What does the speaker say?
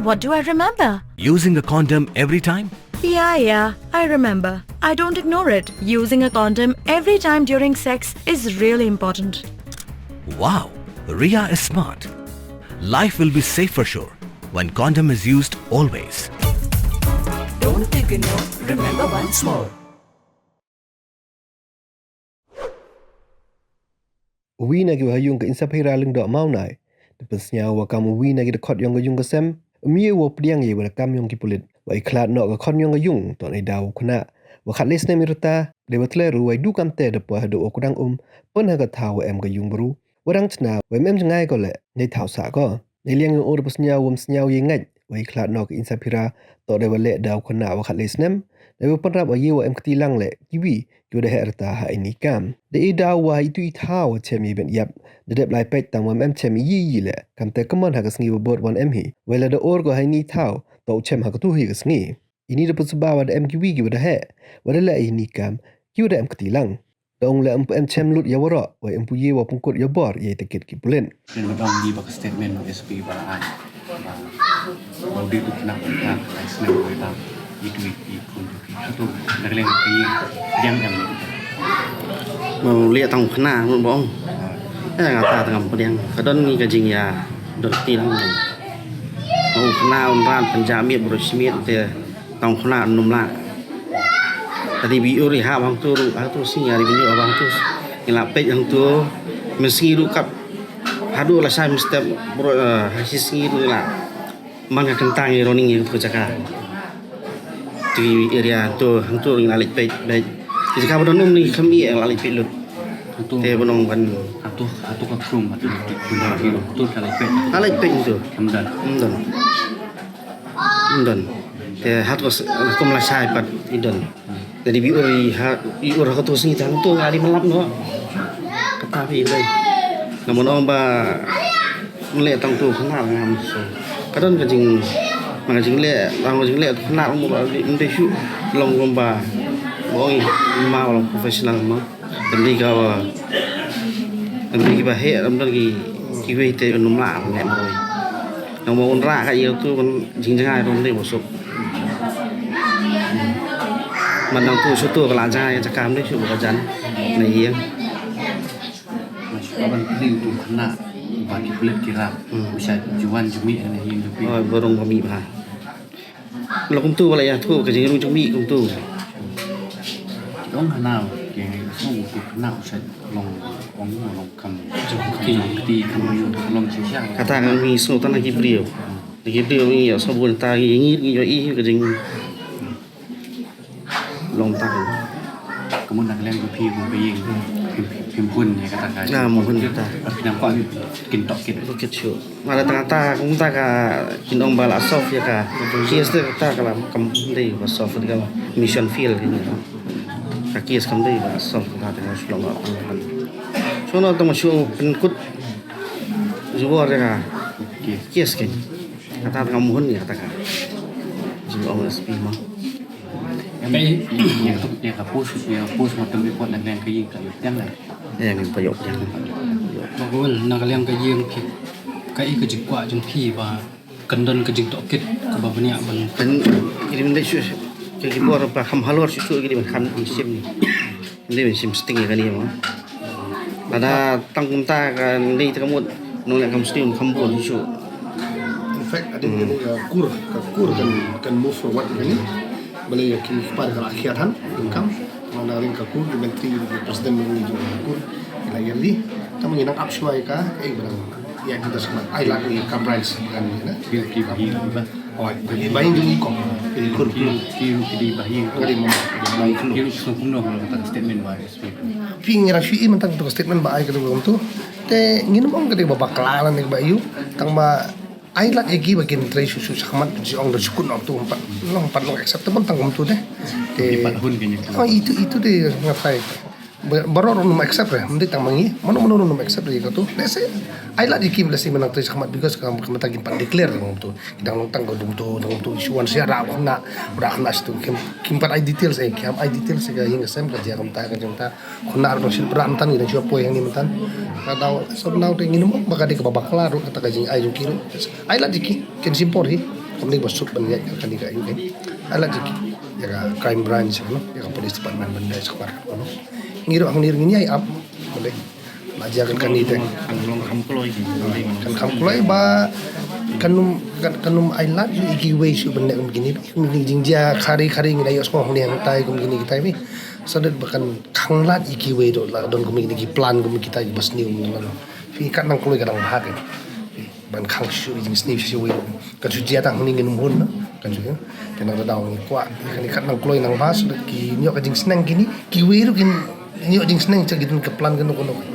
What do I remember? Using a condom every time? Yeah, I remember. I don't ignore it. Using a condom every time during sex is really important. Wow, Ria is smart. Life will be safe for sure when condom is used always. Don't ignore, remember once more. Uwi nagi wahayung ke insa pera leng dok mau nai. Depas nyawa kamu uwi nagi dekot yang ke yung ke sem. Umie wo pediang ye wala kam yung ki pulit. Wa iklat nok ke kon yung ke yung tok nai daw kuna. Wa khat les ne miruta. De wa tleru wa du kam te depo ha do okudang pon ha ka thaw em ke yung bru. Wadang chna wa mem ngai ko le nei thaw sa ko. Nei liang yung depas nyawa snyaw ye ngai. Wa iklat nok ke insa pera tok de wa le daw kuna wa khat les nem. De wa penrap wa ye wa em ketilang le kiwi. Yo de herta ha ini kam. De daw wa itu I thaw chemi ben yap. De dep lai pet tang wam em chemi yi le. Kam te kamon ha ka sngi wa bot wan em hi. Wela de or go ha ni thaw to chem ha ka tu hi ka sngi. Ini de pusba wa de em kiwi gi wa de he. Wa de la ini kam. Yo de em ketilang. Dong le em chem lut ya wara. Wa em pu ye wa pungkut ya bor ye tekit ki pulen. Dan dong di bak statement SP balaan. Mau di tu nak nak senang kita itu pun itu dari yang yang mau lihat tang kena mun bong ngata tang pediang kadon ni kajing ya dorti lang mau kena unran penjamit berosmit te tang kena num la tadi biur ha bang tu sing ya biur abang tu ngila pej yang tu meski ru kap hadu la sai mesti bro hasis ngi la man ka kentang ni roning ni tu cakap di area tu hantu ngila lek pej jika berdonum ni kami yang lalai peluk. Dia benong kan. Atuh ke krum atau benar itu kalau pet. Lalai pej itu. Kemudian. Dia hatu aku melasai pat idon. Jadi biur aku tu sini tang tu ngali melap no. Ketapi le. Namun orang ba melihat tang tu kenal ngam. Kadon kajing mangajing le, mangajing le kenal mo ba inde syu long lomba. Boi mau orang profesional mah. Demi kau demi kita he, demi kita itu numlah nggak mau. Yang mau unra kayak itu kan jingjangan orang ni bosok. Mandang tu suatu kelancaran cakap ni suatu kerjaan ni yang. Kapan pilih tu kena bagi kulit kira bisa juan jumi ni yang lebih. Oh, borong kami bah. Kalau kumtu balai ya tu kerja rumah jumi kumtu. Dong hanau yang sung tu hanau saya long kam keti kamu long siang. Kata kami sultan lagi beliau ni ya sabun tagi ingit ni yo I kerjing long tahun. Kemudian kalian berpi berpiying pimpun ya katakan. Nah, mohon kita. Nampak kintok kita. Bukit show. Malah tengah kumta ka kinong bala soft ya ka. Kias tu kata kalau kamu pas soft di kalau mission field ini. Kaki es kamdei ba soft kata dengan sulong apa. So no temu show penkut jual ya. Kias kan. Kata dengan mohon ya katakan. Jual SP mah. Yang kapus macam ikut dan yang kayu yang lah. Yang payok yang. Bagul nak kalian kajian kai kejikwa jeng pi ba kendon kejik tokit ke ba banyak ban. Dan kirim dai syu. Kaki buat apa ham halor syu kirim kan sim ni. Ini sim sting kan ni mah. Pada tanggung ta kan ni terkamut nolak kam sting kam buat syu. In fact, ada ni kur kan move forward ini. Boleh kini kepada kerakyatan income mana ring kaku di menteri presiden menunjuk kaku layan di kita menginang upsway ka berang ya kita semua ai lag ni comprise kan ya bahi oh bayi dulu kok jadi kur di bahi ngari mama bayi dulu sempurna kalau kata statement wa SP ping ngira sui mentang tu statement ba ai ka tu te nginum ong ka di babak kelalan ni bayu tang ba ai lag egi bagian tray susu sakmat si ong sukun ong tu empat long acceptable tang tu deh di hun kini oh itu deh ngapai baru orang accept ya mesti tang mangi mana orang accept dia tu lese ai lag egi lesi menang tray sakmat because kamu tagi pan declare ong tu kita long tang dum tu isuan sia ra na udah kena tu kim pat ai details kim ai details ga hingga sem kerja kamu ta kena ro sil berantan ni siapa yang ni mentan kalau so now tu nginum maka dia kebabak laru kata kajing ai jukiro ai lah diki ken simpor hi Komni basuk banyak kan di kayu kan. Ala jiki ya crime branch no, ya police department benda sekamar no. Ngiro ang nirngin ay up boleh. Lajakan kan itu. Kan belum kamu keluar ini. Kan kamu kulai ba kanum island iki way su benda begini begini jingja kari-kari ngi ayo semua yang tai begini kita ini. Sadat bahkan kanglat iki way do la don kumi iki plan kumi kita bas niu ngalo. Fi kan nang kulai kadang bahag. Ban kang su jing sni su way. Kan su jia tang ning ngin mun kan su. Kan nang daw ngi kwa kan nang kulai nang bas ki nyok jing snang kini ki way ru kin nyok jing snang cegitun ke plan kan kono.